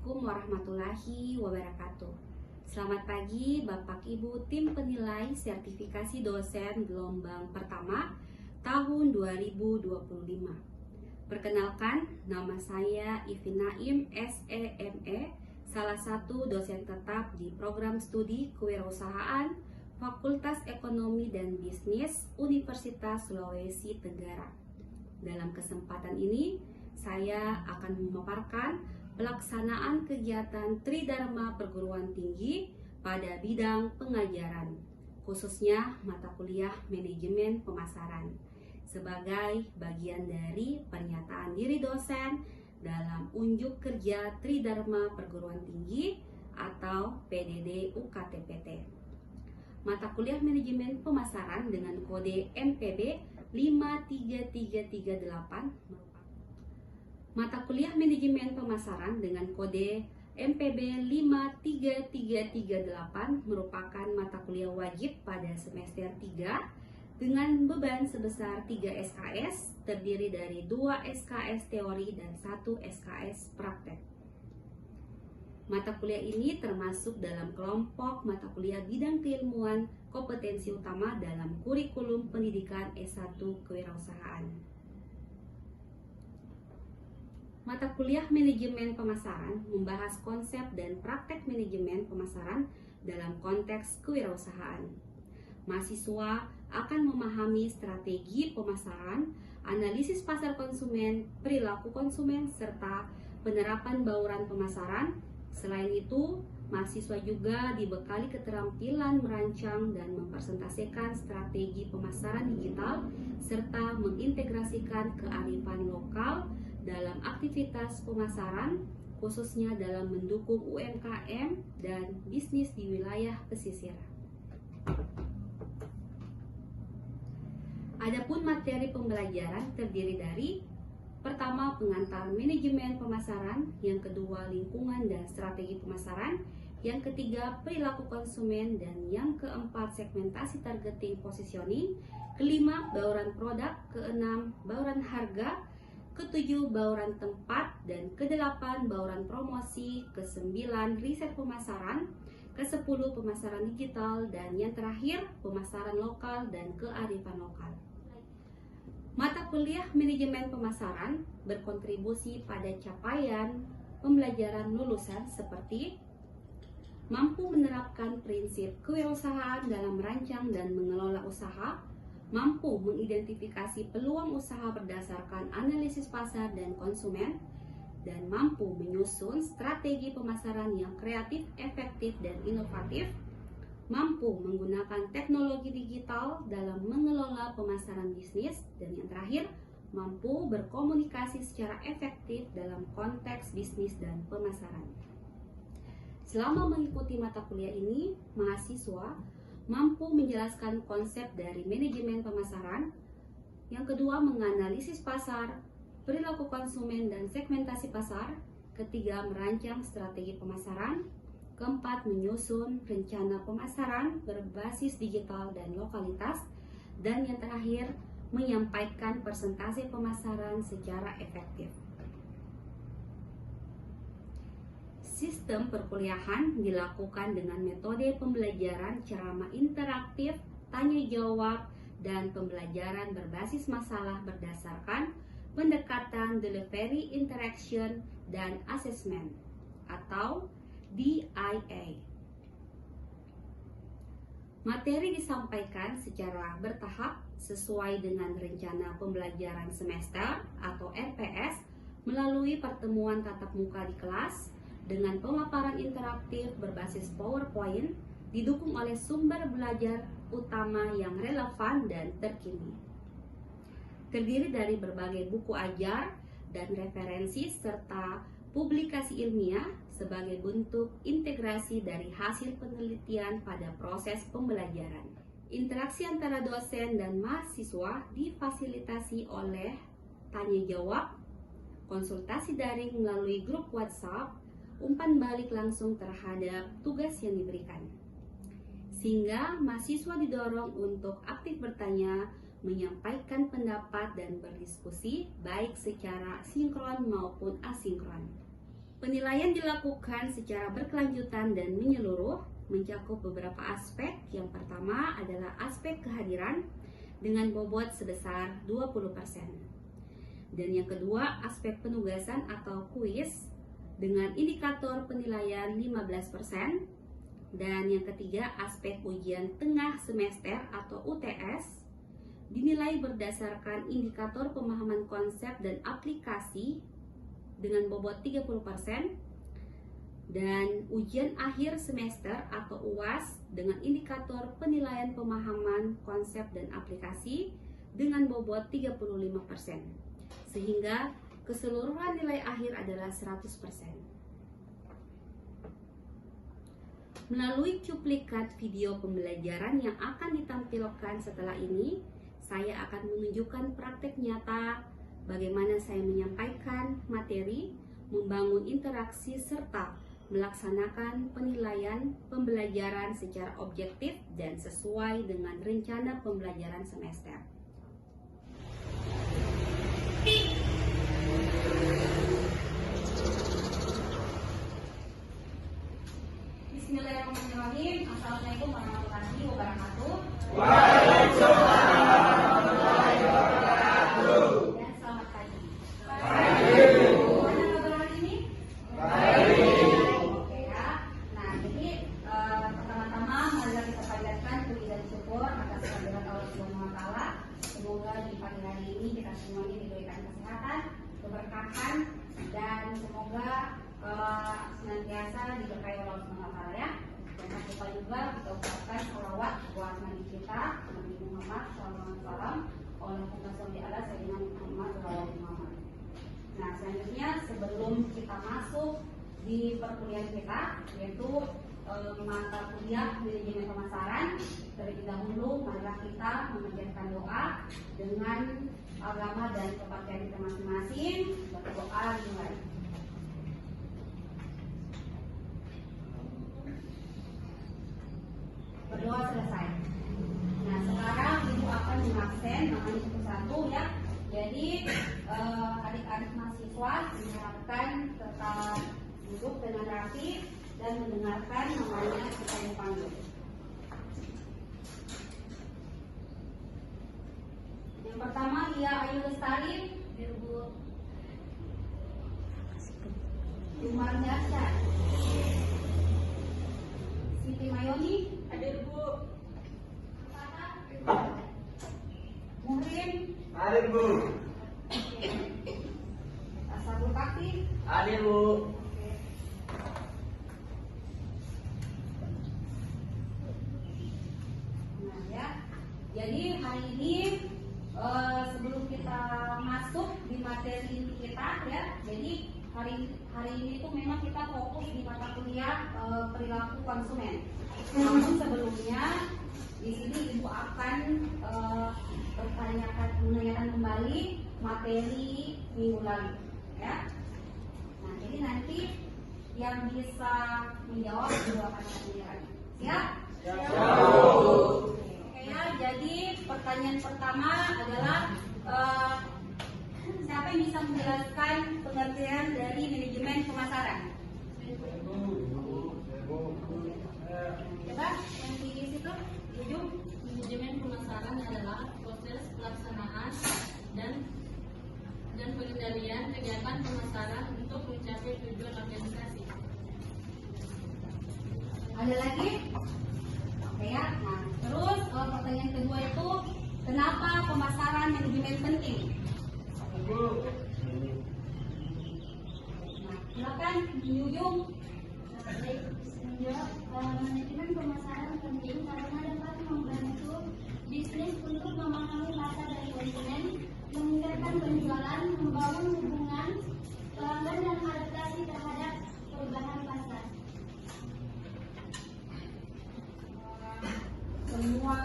Assalamualaikum warahmatullahi wabarakatuh. Selamat pagi Bapak Ibu tim penilai sertifikasi dosen gelombang pertama tahun 2025. Perkenalkan, nama saya Ivi Naim SEME, salah satu dosen tetap di program studi kewirausahaan Fakultas Ekonomi dan Bisnis Universitas Sulawesi Tenggara. Dalam kesempatan ini, saya akan memaparkan pelaksanaan kegiatan Tridharma Perguruan Tinggi pada bidang pengajaran, khususnya mata kuliah manajemen pemasaran, sebagai bagian dari pernyataan diri dosen dalam unjuk kerja Tridharma Perguruan Tinggi atau PDD UKTPT. Mata kuliah manajemen pemasaran dengan kode MPB 53338 Mata kuliah manajemen pemasaran dengan kode MPB 53338 merupakan mata kuliah wajib pada semester 3 dengan beban sebesar 3 SKS, terdiri dari 2 SKS teori dan 1 SKS praktek. Mata kuliah ini termasuk dalam kelompok mata kuliah bidang keilmuan kompetensi utama dalam kurikulum pendidikan S1 Kewirausahaan. Mata kuliah manajemen pemasaran membahas konsep dan praktek manajemen pemasaran dalam konteks kewirausahaan. Mahasiswa akan memahami strategi pemasaran, analisis pasar konsumen, perilaku konsumen, serta penerapan bauran pemasaran. Selain itu, mahasiswa juga dibekali keterampilan merancang dan mempresentasikan strategi pemasaran digital, serta mengintegrasikan kearifan lokal dalam aktivitas pemasaran, khususnya dalam mendukung UMKM dan bisnis di wilayah pesisir. Adapun materi pembelajaran terdiri dari: pertama, pengantar manajemen pemasaran; yang kedua, lingkungan dan strategi pemasaran; yang ketiga, perilaku konsumen; dan yang keempat, segmentasi targeting positioning; kelima, bauran produk; keenam, bauran harga; ketujuh, bauran tempat; dan kedelapan, bauran promosi; kesembilan, riset pemasaran; kesepuluh, pemasaran digital; dan yang terakhir, pemasaran lokal dan kearifan lokal. Mata kuliah manajemen pemasaran berkontribusi pada capaian pembelajaran lulusan seperti mampu menerapkan prinsip kewirausahaan dalam merancang dan mengelola usaha, mampu mengidentifikasi peluang usaha berdasarkan analisis pasar dan konsumen, dan mampu menyusun strategi pemasaran yang kreatif, efektif, dan inovatif, mampu menggunakan teknologi digital dalam mengelola pemasaran bisnis, dan yang terakhir, mampu berkomunikasi secara efektif dalam konteks bisnis dan pemasaran. Selama mengikuti mata kuliah ini, mahasiswa mampu menjelaskan konsep dari manajemen pemasaran, yang kedua, menganalisis pasar, perilaku konsumen dan segmentasi pasar, ketiga, merancang strategi pemasaran, keempat, menyusun rencana pemasaran berbasis digital dan lokalitas, dan yang terakhir, menyampaikan presentasi pemasaran secara efektif. Sistem perkuliahan dilakukan dengan metode pembelajaran ceramah interaktif, tanya jawab, dan pembelajaran berbasis masalah berdasarkan pendekatan delivery, interaction, dan assessment atau DIA. Materi disampaikan secara bertahap sesuai dengan rencana pembelajaran semester atau RPS melalui pertemuan tatap muka di kelas dengan pemaparan interaktif berbasis PowerPoint, didukung oleh sumber belajar utama yang relevan dan terkini. Terdiri dari berbagai buku ajar dan referensi serta publikasi ilmiah sebagai bentuk integrasi dari hasil penelitian pada proses pembelajaran. Interaksi antara dosen dan mahasiswa difasilitasi oleh tanya jawab, konsultasi daring melalui grup WhatsApp, umpan balik langsung terhadap tugas yang diberikan. Sehingga mahasiswa didorong untuk aktif bertanya, menyampaikan pendapat dan berdiskusi baik secara sinkron maupun asinkron. Penilaian dilakukan secara berkelanjutan dan menyeluruh, mencakup beberapa aspek. Yang pertama adalah aspek kehadiran dengan bobot sebesar 20%. Dan yang kedua, aspek penugasan atau kuis dengan indikator penilaian 15%. Dan yang ketiga, aspek ujian tengah semester atau UTS dinilai berdasarkan indikator pemahaman konsep dan aplikasi dengan bobot 30%, dan ujian akhir semester atau UAS dengan indikator penilaian pemahaman konsep dan aplikasi dengan bobot 35%, sehingga keseluruhan nilai akhir adalah 100%. Melalui cuplikan video pembelajaran yang akan ditampilkan setelah ini, saya akan menunjukkan praktek nyata bagaimana saya menyampaikan materi, membangun interaksi, serta melaksanakan penilaian pembelajaran secara objektif dan sesuai dengan rencana pembelajaran semester. Bismillahirrahmanirrahim. Assalamualaikum warahmatullahi wabarakatuh. Waalaikumsalam. Dan selamat pagi. Gimana kabar hari ini? Oke ya. Nah, jadi pertama-tama marilah kita panjatkan puji dan syukur atas kehadirat Allah Subhanahu wa taala. Semoga di pagi hari ini kita semuanya diberikan kesehatan, keberkahan, dan semoga senantiasa diberkahi Allah Subhanahu wa taala ya. Dan tak lupa juga kita ucapkan salawat buat Nabi kita Nabi Muhammad SAW. Allahumma sholli ala sayyidina Muhammad wa ala Muhammad. Nah, selanjutnya sebelum kita masuk di perkuliahan kita, yaitu mata kuliah manajemen pemasaran, terlebih dahulu marilah kita mengerjakan doa dengan agama dan kepercayaan kita masing-masing. Berdoa dimulai. Berdoa selesai. Nah, sekarang ibu akan mengabsen namanya satu-satu ya. Jadi adik-adik mahasiswa diharapkan tetap duduk dengan rapi dan mendengarkan namanya kita yang panggil. Yang pertama Lia Ayu Lestari, Ibu Umar Dasar, Siti Mayoni, hadir Bu. Muhrim, Hadir Bu. Asabul Kafi, Hadir Bu. Nah ya, jadi hari ini sebelum kita masuk di materi inti kita ya, jadi hari ini tuh memang kita fokus di mata kuliah perilaku konsumen. Namun sebelumnya di sini ibu akan menanyakan kembali materi minggu lalu ya. Nah, jadi nanti yang bisa menjawab ibu akan menjawab. Siap? Oke ya, jadi pertanyaan pertama adalah siapa yang bisa menjelaskan pengertian dari manajemen pemasaran? Coba yang di situ, ujung. Manajemen pemasaran adalah proses pelaksanaan dan pengendalian kegiatan pemasaran untuk mencapai tujuan organisasi. Ada lagi? Oke ya. Nah, terus pertanyaan kedua itu kenapa pemasaran manajemen penting? Nah, silakan Yuyung. Manajemen pemasaran penting karena dapat membantu bisnis untuk memahami pasar dan konsumen, meningkatkan penjualan, membangun hubungan pelanggan dan adaptasi terhadap perubahan pasar. Semua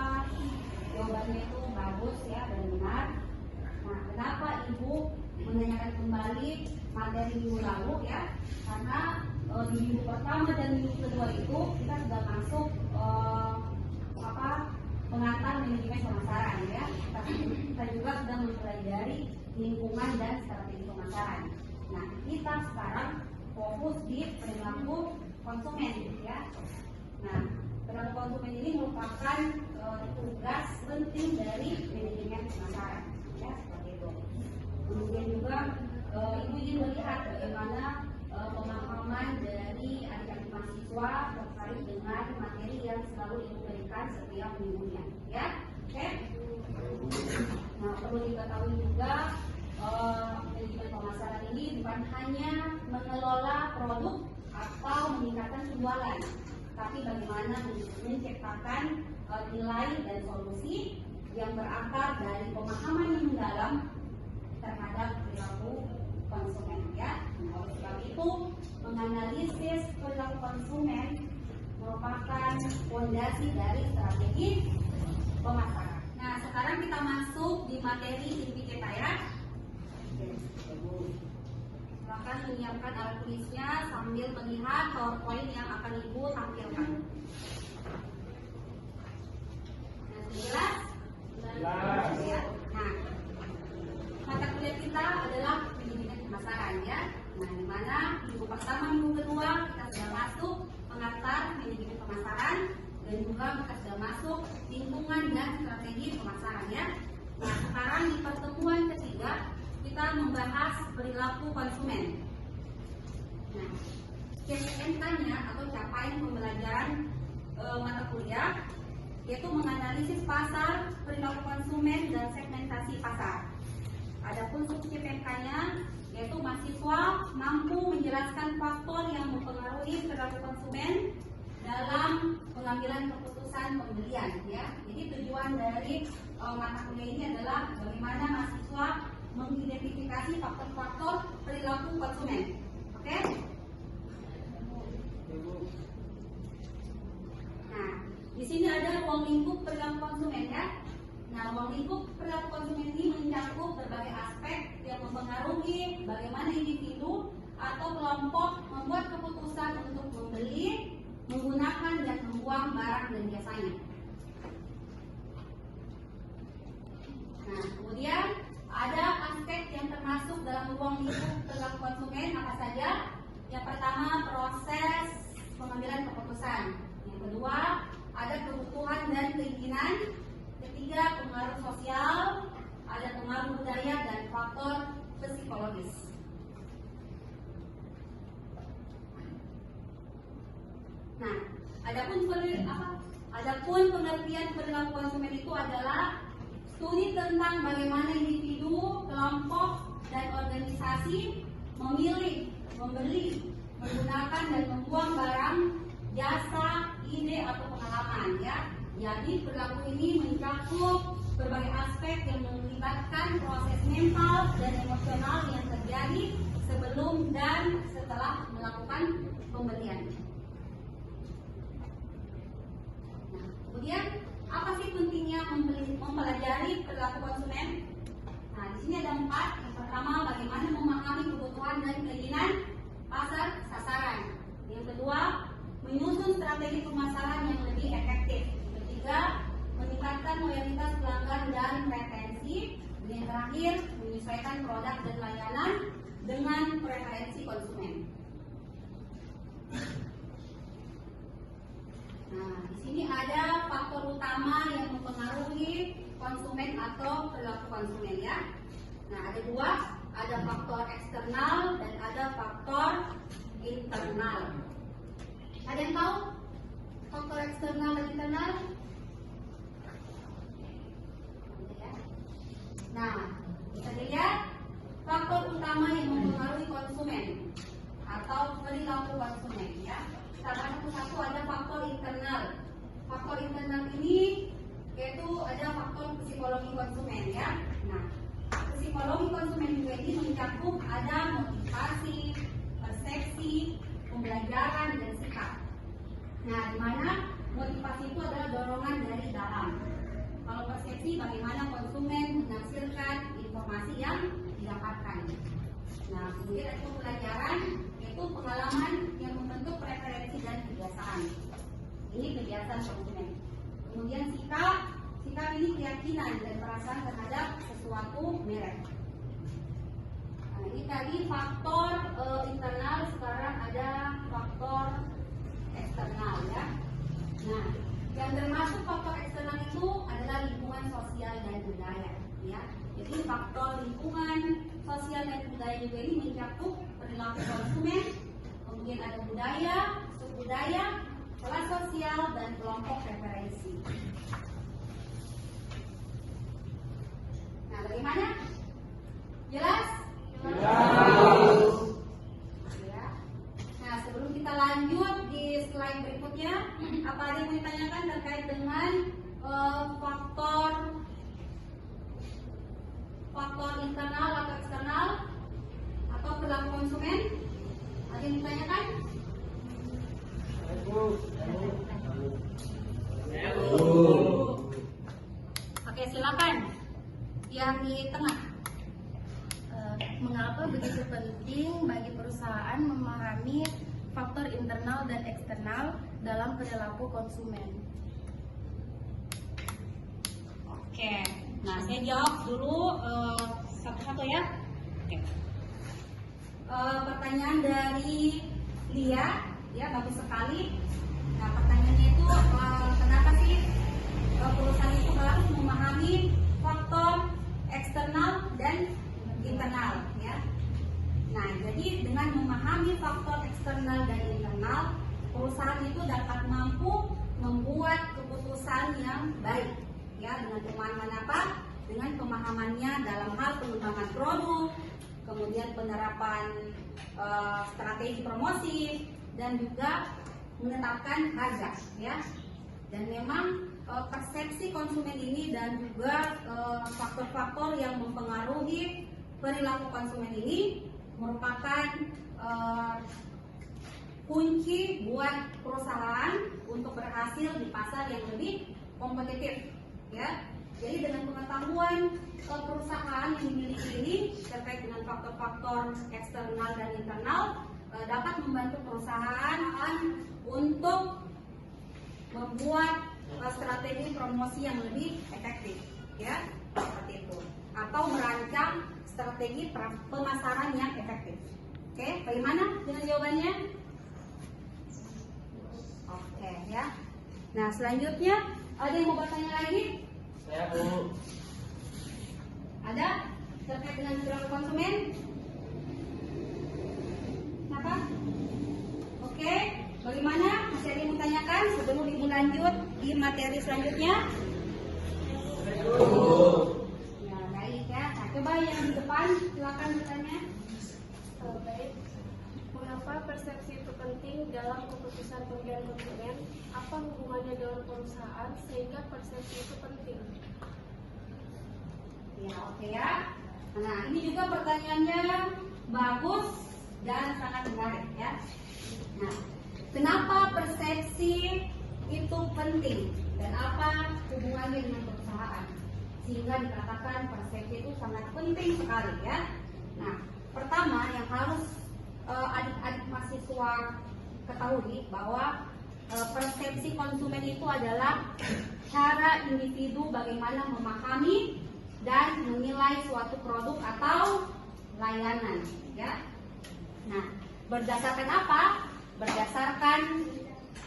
jawabannya itu bagus ya dan benar. Nah, kenapa Ibu menanyakan kembali materi minggu lalu ya? Karena di minggu pertama dan minggu kedua itu kita sudah masuk pengantar manajemen pemasaran ya. Tapi kita juga sudah mempelajari lingkungan dan strategi pemasaran. Nah, kita sekarang fokus di perilaku konsumen ya. Nah, perilaku konsumen ini merupakan tugas penting dari manajemen pemasaran ya, seperti itu. Kemudian juga Ibu ingin melihat bagaimana pemahaman dari adik-adik mahasiswa terkait dengan materi yang selalu Ibu berikan setiap minggunya ya. Oke. Nah, perlu diketahui juga manajemen pemasaran ini bukan hanya mengelola produk atau meningkatkan penjualan, tapi bagaimana menciptakan nilai dan solusi yang berakar dari pemahaman yang mendalam terhadap perilaku konsumen ya. Oleh sebab itu, menganalisis perilaku konsumen merupakan fondasi dari strategi pemasaran. Nah, sekarang kita masuk di materi inti kita ya. Silakan menyiapkan alat tulisnya sambil melihat PowerPoint yang akan Ibu tampilkan. Nah, jelas? Jelas. Ya. Nah, mata kuliah kita adalah manajemen pemasaran ya. Nah, di mana minggu pertama, minggu kedua kita sudah masuk pengantar manajemen pemasaran dan juga kita sudah masuk lingkungan dan strategi pemasaran ya. Nah, sekarang di pertemuan ketiga kita membahas perilaku konsumen. Nah, CPNK-nya atau capaian pembelajaran mata kuliah yaitu menganalisis pasar, perilaku konsumen dan segmentasi pasar. Adapun sub CPNK-nya yaitu mahasiswa mampu menjelaskan faktor yang mempengaruhi perilaku konsumen dalam pengambilan keputusan pembelian ya. Jadi tujuan dari mata kuliah ini adalah bagaimana mahasiswa mengidentifikasi faktor-faktor perilaku konsumen. Oke? Nah, di sini ada ruang lingkup perilaku konsumen ya. Nah, ruang lingkup perilaku konsumen ini mencakup berbagai aspek yang mempengaruhi bagaimana individu atau kelompok membuat keputusan untuk membeli, menggunakan dan membuang barang dan jasanya. Nah, kemudian ada aspek yang termasuk dalam ruang lingkup perilaku konsumen apa saja? Yang pertama, proses pengambilan keputusan. Yang kedua, ada kebutuhan dan keinginan. Ketiga, pengaruh sosial, ada pengaruh budaya dan faktor psikologis. Nah, adapun pengertian perilaku konsumen itu adalah studi tentang bagaimana individu, kelompok, dan organisasi memilih, membeli, menggunakan dan membuang barang, jasa, ide atau pengalaman ya. Jadi perilaku ini mencakup berbagai aspek yang melibatkan proses mental dan emosional yang terjadi sebelum dan setelah melakukan pembelian. Nah, kemudian apa sih pentingnya mempelajari perilaku konsumen? Nah, di sini ada 4. Yang pertama, bagaimana memahami kebutuhan dan keinginan pasar sasaran. Yang kedua, menyusun strategi pemasaran yang lebih efektif. Yang ketiga, meningkatkan loyalitas pelanggan dan retensi. Dan yang terakhir, menyesuaikan produk dan layanan dengan preferensi konsumen. Nah, di sini ada faktor utama yang mempengaruhi konsumen atau perilaku konsumen ya. Nah, ada 2, ada faktor eksternal dan ada faktor internal. Ada yang tahu faktor eksternal dan internal? Nah, bisa dilihat faktor utama yang mempengaruhi konsumen atau perilaku konsumen ya. Satu ada faktor internal. Faktor internal ini yaitu ada faktor psikologi konsumen ya. Nah, psikologi konsumen juga ini mencakup ada motivasi, persepsi, pembelajaran dan sikap. Nah, di mana motivasi itu adalah dorongan dari dalam. Kalau persepsi bagaimana konsumen menghasilkan informasi yang didapatkan. Nah, kemudian ada pembelajaran yaitu pengalaman yang membentuk preferensi dan kebiasaan. Ini kebiasaan konsumen. Kemudian sikap ini keyakinan dan perasaan terhadap sesuatu merek. Nah, Nah, ini tadi faktor internal, sekarang ada faktor eksternal ya. Nah, yang termasuk faktor eksternal itu adalah lingkungan sosial dan budaya ya. Jadi faktor lingkungan sosial dan budaya juga ini mencakup perilaku konsumen, kemudian ada budaya, subbudaya, kelas sosial dan kelompok referensi. Nah, bagaimana? Jelas? Ya. Nah, sebelum kita lanjut di slide berikutnya, apa ada yang mau ditanyakan terkait dengan faktor internal atau eksternal atau perilaku konsumen? Ada yang ditanyakan? Oke, silakan. Yang di tengah. Mengapa begitu penting bagi perusahaan memahami faktor internal dan eksternal dalam perilaku konsumen? Oke, nah saya jawab dulu satu-satu ya. Oke. Pertanyaan dari Lia, ya bagus sekali. Nah pertanyaannya itu kenapa sih perusahaan itu harus memahami faktor eksternal dan internal ya. Nah, jadi dengan memahami faktor eksternal dan internal, perusahaan itu dapat mampu membuat keputusan yang baik ya, dengan pemahaman apa? Dengan pemahamannya dalam hal pengembangan produk, kemudian penerapan strategi promosi dan juga menetapkan harga ya. Dan memang persepsi konsumen ini dan juga faktor-faktor yang mempengaruhi perilaku konsumen ini merupakan kunci buat perusahaan untuk berhasil di pasar yang lebih kompetitif ya. Jadi dengan pengetahuan perusahaan yang dimiliki ini terkait dengan faktor-faktor eksternal dan internal dapat membantu perusahaan untuk membuat strategi promosi yang lebih efektif ya, seperti itu, atau merancang strategi pemasaran yang efektif. Oke, bagaimana dengan jawabannya? Oke ya. Nah selanjutnya ada yang mau bertanya lagi? Saya Bu. Ada terkait dengan perilaku konsumen? Apa? Oke, bagaimana? Masih ada yang mau tanyakan sebelum ibu lanjut di materi selanjutnya? Ya baik ya. Nah, coba yang di depan silakan bertanya. Baik. Mengapa persepsi itu penting dalam keputusan pemilihan konsumen? Apa hubungannya dengan perusahaan sehingga persepsi itu penting? Ya oke ya. Nah ini juga pertanyaannya bagus dan sangat menarik ya. Nah, kenapa persepsi itu penting dan apa hubungannya dengan perusahaan sehingga dikatakan persepsi itu sangat penting sekali ya. Nah, pertama yang harus adik-adik mahasiswa ketahui bahwa persepsi konsumen itu adalah cara individu bagaimana memahami dan menilai suatu produk atau layanan ya. Nah, berdasarkan apa? Berdasarkan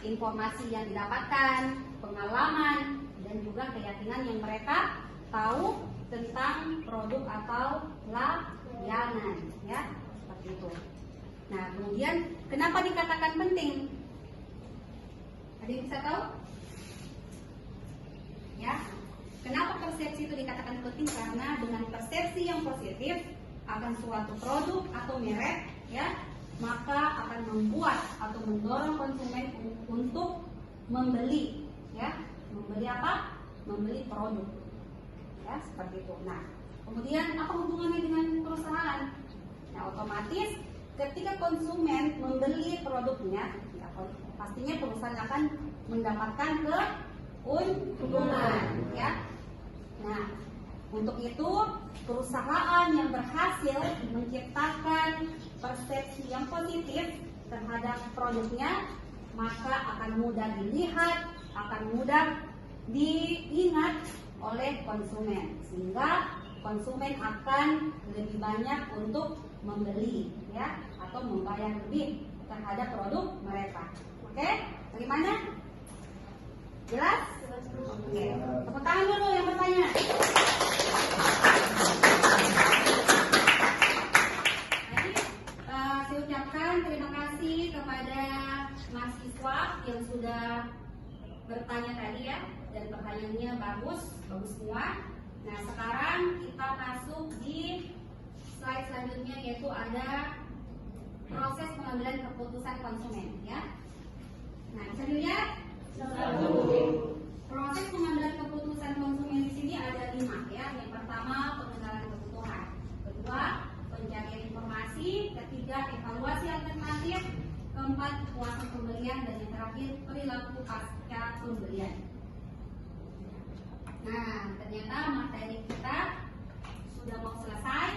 informasi yang didapatkan, pengalaman, dan juga keyakinan yang mereka tahu tentang produk atau layanan ya, seperti itu. Nah, kemudian kenapa dikatakan penting? Ada yang bisa tahu? Ya, kenapa persepsi itu dikatakan penting? Karena dengan persepsi yang positif akan suatu produk atau merek ya, maka akan membuat atau mendorong konsumen untuk membeli ya. Membeli apa? Membeli produk ya, seperti itu. Nah, kemudian apa hubungannya dengan perusahaan? Nah, otomatis ketika konsumen membeli produknya ya, pastinya perusahaan akan mendapatkan keuntungan ya. Nah, untuk itu perusahaan yang berhasil menciptakan persepsi yang positif terhadap produknya maka akan mudah dilihat, akan mudah diingat oleh konsumen, sehingga konsumen akan lebih banyak untuk membeli ya atau membayar lebih terhadap produk mereka. Oke, bagaimana? Jelas? Oke, tepuk tangan dulu yang bertanya. Jadi, saya ucapkan terima kasih kepada mahasiswa yang sudah bertanya tadi ya, dan pertanyaannya bagus semua. Nah, sekarang kita masuk di slide selanjutnya, yaitu ada proses pengambilan keputusan konsumen ya. Nah, bisa dilihat? Proses pengambilan keputusan konsumen di sini ada 5 ya. Yang pertama, pengenalan kebutuhan. Kedua, pencarian informasi. Ketiga, evaluasi alternatif. Keempat, puasa pembelian. Dan yang terakhir, perilaku pasca pembelian. Nah, ternyata materi kita sudah mau selesai.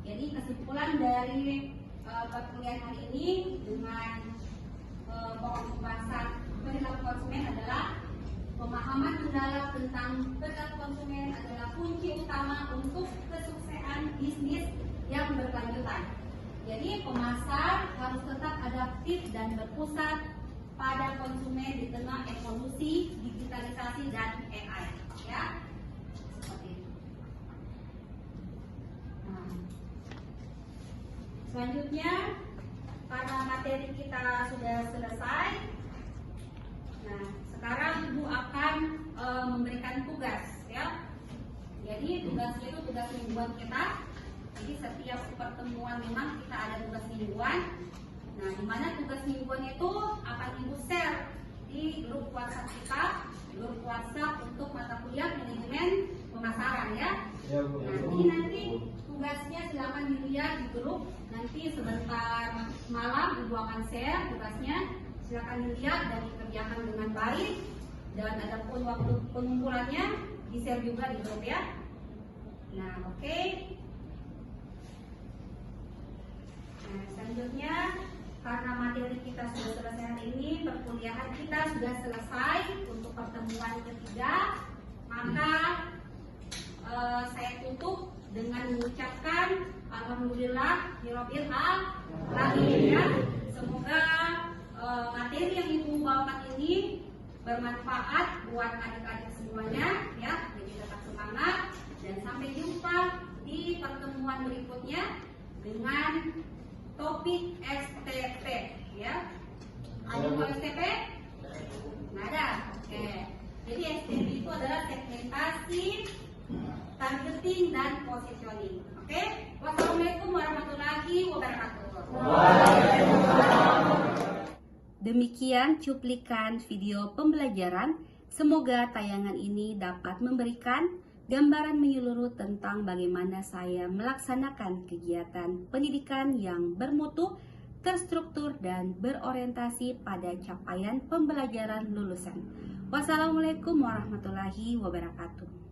Jadi kesimpulan dari perkuliahan hari ini dengan pokok pembahasan perilaku konsumen adalah pemahaman mendalam tentang perilaku konsumen adalah kunci utama untuk kesuksesan bisnis yang berkelanjutan. Jadi pemasar harus tetap adaptif dan berpusat pada konsumen di tengah evolusi digitalisasi dan AI. Ya, seperti itu. Nah, selanjutnya, karena materi kita sudah selesai, nah sekarang Ibu akan memberikan tugas, ya. Jadi tugasnya itu tugas mingguan kita. Jadi setiap pertemuan memang kita ada tugas mingguan. Nah, di mana tugas mingguan itu akan Ibu share di grup WhatsApp kita, grup WhatsApp untuk mata kuliah manajemen pemasaran ya. Nanti tugasnya silakan dilihat di grup. Nanti sebentar malam Ibu akan share tugasnya. Silakan dilihat dan dikerjakan dengan baik. Dan adapun waktu pengumpulannya di share juga di grup ya. Nah, oke. Nah, selanjutnya, karena materi kita sudah selesai hari ini, perkuliahan kita sudah selesai untuk pertemuan ketiga, maka saya tutup dengan mengucapkan alhamdulillah Rabbil alamin ya. Semoga materi yang Ibu bawakan ini bermanfaat buat adik-adik semuanya ya. Jadi tetap semangat dan sampai jumpa di pertemuan berikutnya dengan topik STP ya. Ada mau STP? Nggak ada. Oke. Jadi STP itu adalah segmentasi, targeting dan positioning. Oke? Wassalamualaikum warahmatullahi wabarakatuh. Demikian cuplikan video pembelajaran. Semoga tayangan ini dapat memberikan gambaran menyeluruh tentang bagaimana saya melaksanakan kegiatan pendidikan yang bermutu, terstruktur, dan berorientasi pada capaian pembelajaran lulusan. Wassalamualaikum warahmatullahi wabarakatuh.